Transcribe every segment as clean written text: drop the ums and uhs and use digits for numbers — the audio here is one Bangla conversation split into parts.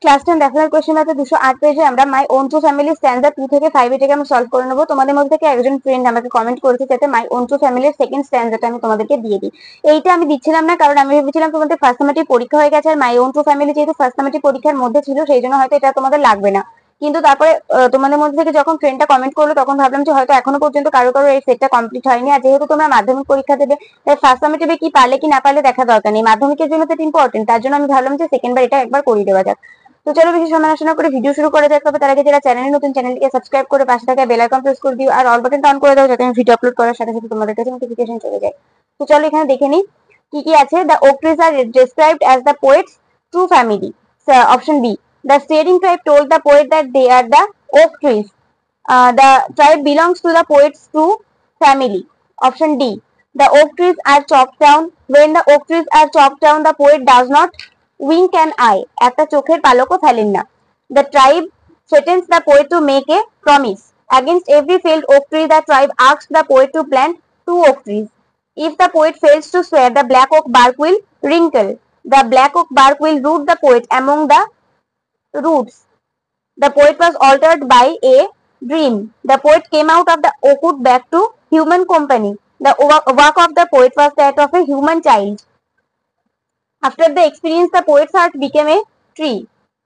ক্লাস 10 রেফারেল কোশ্চেন আছে 208 পেজে। আমরা my own true family standard 2 থেকে 5 এটাকে আমরা সলভ করে নেব। তোমাদের মধ্যে থেকে একজন ফ্রেন্ড আমাকে কমেন্ট করেছে যাতে মাই ওন টু ফ্যামিলির সেকেন্ড স্ট্যান্ডার্ডটা আমি তোমাদেরকে দিয়ে দিই। এইটা আমি দিচ্ছিলাম না কারণ আমি ভেবেছিলাম তোমাদের ফার্স্ট সামেটিভ পরীক্ষা হয়ে গেছে, আর মাই ওন টু ফ্যামিলি যেহেতু ফার্স্ট সামেটিভ পরীক্ষার মধ্যে ছিল সেই জন্য হয়তো এটা তোমাদের লাগবে না। কিন্তু তারপরে তোমাদের মধ্যে থেকে যখন ফ্রেন্ডটা কমেন্ট করলো তখন ভাবলাম যে হয়তো এখনো পর্যন্ত কারো কারো এই সেটটা কমপ্লিট হয়নি, আর যেহেতু তোমরা মাধ্যমিক পরীক্ষা দেবে তাই ফার্স্ট সামেটিভে কি পারলে কি না পারলে দেখা দরকার নেই, মাধ্যমিকের জন্য তো ইম্পর্টেন্ট, তার জন্য আমি ভাবলাম যে সেকেন্ড বার এটা একবার করে দেওয়া যাক। তো চলো বেশি সমালোচনা করে ভিডিও শুরু করা যাক। তবে তার আগে যারা চ্যানেলে নতুন, চ্যানেলটিকে সাবস্ক্রাইব করে পাশে থাকা বেল আইকন প্রেস করে দিও আর অল বাটনটা অন করে দাও যাতে আমি ভিডিও আপলোড করার সাথে সাথে তোমাদের কাছে নোটিফিকেশন চলে যায়। তো চলো এখানে দেখে নিই কি কি আছে। The oak trees are described as the poet's true family. Option B, the steering tribe told the poet that they are the oak trees. The tribe belongs to the poet's true family. Option D, the oak trees are chopped down. When the oak trees are chopped down, the poet does not wink an eye. একটা চোখের পালকও ফেলেন না। The tribe threatens the poet to make a promise. Against every failed oak tree, the tribe asks the poet to plant 2 oak trees. If the poet fails to swear, the black oak bark will wrinkle. The black oak bark will root the poet among the roots. The poet was altered by a dream. The poet came out of the oak wood back to human company. The work of the poet was that of a human child. After the experience, the poet's heart became a tree.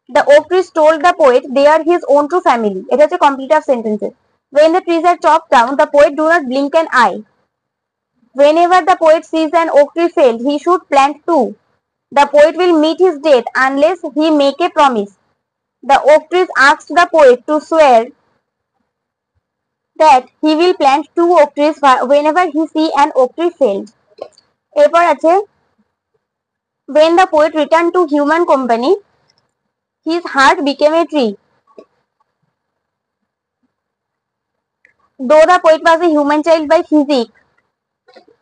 The oak trees told the poet they are his own true family. It is a complete of sentences. When the trees are chopped down, the poet do not blink an eye. Whenever the poet sees an oak tree failed, he should plant 2. The poet will meet his death unless he make a promise. The oak trees asked the poet to swear that he will plant 2 oak trees whenever he see an oak tree failed. এরপর আছে when the poet returned to human company, his heart became a tree. Though the poet was a human child by physique,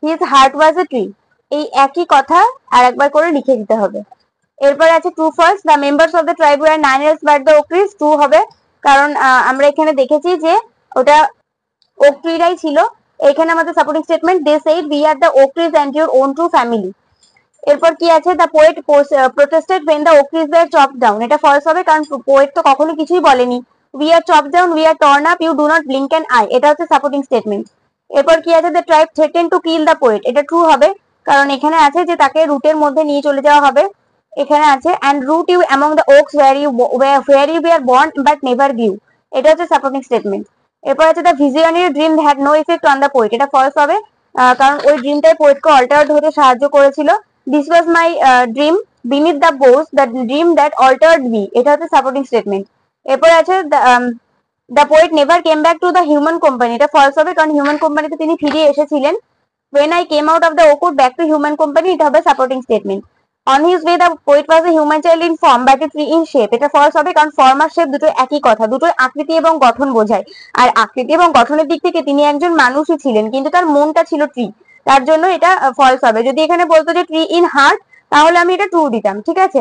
his heart was a tree. এই একই কথা আর একবার করে লিখে দিতে হবে। এরপর আছে true false. The members of the tribe were none else but the oak trees. True হবে কারণ আমরা এখানে দেখেছি যে ওটা ওক ট্রিরাই ছিল। এখানে আমাদের supporting statement they said we are the oak trees and your own true family. এরপর কি আছে the poet protested when the oak trees were chopped down। এটা ফলস হবে কারণ পোয়েট তো কখনো কিছুই বলেনি। we are chopped down, we are torn up, you do not blink an eye। এটা হচ্ছে সাপোর্টিং স্টেটমেন্ট। এরপর কি আছে the tribe threatened to kill the poet। এটা ট্রু হবে কারণ এখানে আছে যে তাকে রুটের মধ্যে নিয়ে চলে যাওয়া হবে। এখানে আছে and root you among the oaks where you were born but never grew। এটা হচ্ছে সাপোর্টিং স্টেটমেন্ট। এরপর আছে the visionary dream had no effect on the poet। এটা ফলস হবে কারণ ওই ড্রিমটাই পোয়েটকে অল্টার্ড হতে সাহায্য করেছিল। This was my dream beneath the boughs, the dream that altered me। এটা হচ্ছে সাপোর্টিং স্টেটমেন্ট। এরপর আছে the poet never came back to the human company। এটা ফলস হবে কারণ হিউম্যান কোম্পানিতে তিনি ফিরে এসেছিলেন। when I came out of the oak wood back to human company, এটা হবে supporting statement. on his way the poet was a human child in form but a tree in shape। এটা ফলস হবে কারণ ফর্ম আর শেপ দুটো একই কথা, দুটোই আকৃতি এবং গঠন বোঝায়। আর আকৃতি এবং গঠনের দিক থেকে তিনি একজন মানুষই ছিলেন কিন্তু তার মনটা ছিল ট্রি, তার জন্য এটা ফলস হবে। যদি এখানে বলতো যে ট্রি ইন হার্ট তাহলে আমি এটা ট্রু দিতাম, ঠিক আছে।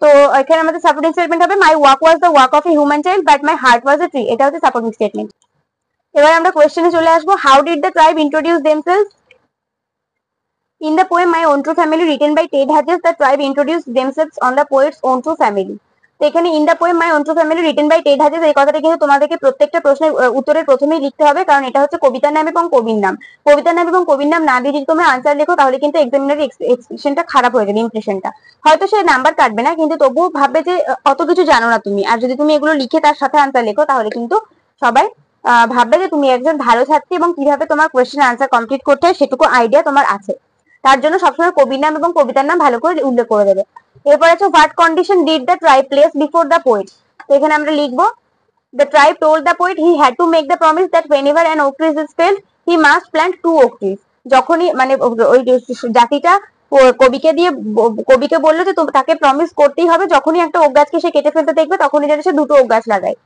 তো এখানে আমাদের সাপোর্টিং স্টেটমেন্ট হবে my walk was the walk of a human child but my heart was a tree. এটা হচ্ছে সাপোর্টিং স্টেটমেন্ট। এবার আমরা কোয়েশ্চেনে চলে আসবো। How did the tribe introduce themselves? In the poem My Own True Family written by Ted Hedges, the tribe introduced themselves on the poet's own true family। তো এখানে in the poem my own true family written by Ted Hughes এই কথাটা কিন্তু তোমাদেরকে প্রত্যেকটা প্রশ্নের উত্তরের প্রথমেই লিখতে হবে কারণ এটা হচ্ছে কবিতার নাম এবং কবির নাম। কবিতার নাম এবং কবির নাম না দিয়ে যদি তুমি আনসার লেখো তাহলে কিন্তু এক্সামিনারের এক্সপ্রেশনটা খারাপ হয়ে যাবে, ইমপ্রেশনটা। হয়তো সে নাম্বার কাটবে না কিন্তু তবুও ভাববে যে অত কিছু জানো না তুমি। আর যদি তুমি এগুলো লিখে তার সাথে আনসার লেখো তাহলে কিন্তু সবাই ভাববে যে তুমি একজন ভালো ছাত্রী এবং কিভাবে তোমার কোয়েশ্চেন আনসার কমপ্লিট করতে হয় সেটুকু আইডিয়া তোমার আছে। তার জন্য সবসময় কবির নাম এবং কবিতার নাম ভালো করে উল্লেখ করে দেবে। এরপর আছে what condition did the tribe place before the poet. তো এখানে আমরা লিখবো the tribe told the poet he had to make the promise that whenever an oak tree is felled he must plant 2 oak trees। যখনই মানে ওই জাতিটা কবিকে বললো যে তাকে প্রমিস করতেই হবে যখনই একটা ওক গাছকে সে কেটে ফেলতে দেখবে তখনই যেন সে 2টো ওক গাছ লাগায়।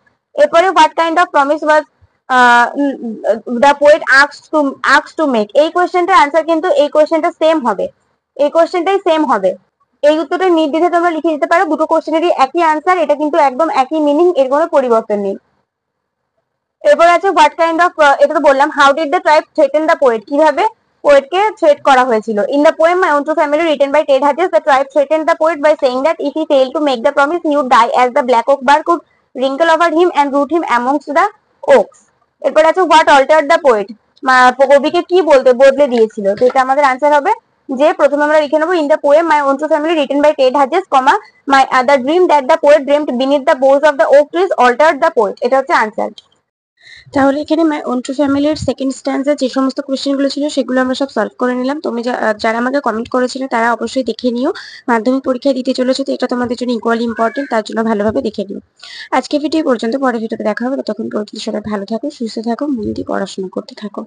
এরপরে what kind of promise was the poet asked to make। এই কোয়েশ্চেনটার আনসার কিন্তু এই কোয়েশ্চেনটা সেম হবে, এই কোয়েশ্চেনটাই সেম হবে। এই উত্তরটা নির্দ্বিধায় তোমরা লিখে দিতে পারো, দুটো কোয়েশ্চেনেরই একই আনসার, এটা কিন্তু একদম একই মিনিং, এর কোনো পরিবর্তন নেই। এরপর আছে হোয়াট কাইন্ড অফ, এটা তো বললাম। How did the tribe threaten the poet, কিভাবে পোয়েটকে থ্রেট করা হয়েছিল। In the poem my own true family written by Ted Hughes, the tribe threatened the poet by saying that if he fail to make the promise he would die as the black oak bark could wrinkle over him and root him amongst the oaks. এরপর আছে হোয়াট অল্টার্ড দ্য পোয়েট, কবিকে কি বদলে দিয়েছিল। তো এটা আমাদের আনসার হবে যে প্রথমে আমরা লিখে নেবো in the poem my own true family written by Ted Hughes, comma my other dream that the poet dreamed beneath the boughs of the oak trees altered the poet. এটা হচ্ছে আনসার। তাহলে এখানে মাই ওন ট্রু ফ্যামিলির সেকেন্ড স্ট্যান্ডার যে সমস্ত কোশ্চেনগুলো ছিল সেগুলো আমরা সব সলভ করে নিলাম। তুমি যারা আমাকে কমেন্ট করেছিলে তারা অবশ্যই দেখে নিও। মাধ্যমিক পরীক্ষায় দিতে চলেছো তো এটা তোমাদের জন্য ইকুয়ালি ইম্পর্টেন্ট, তার জন্য ভালোভাবে দেখে নিও। আজকে ভিডিও পর্যন্ত, পরের ভিডিওতে দেখা হবে। ততক্ষণ পর্যন্ত সবাই ভালো থাকো, সুস্থ থাকো, মন দিয়ে পড়াশোনা করতে থাকো।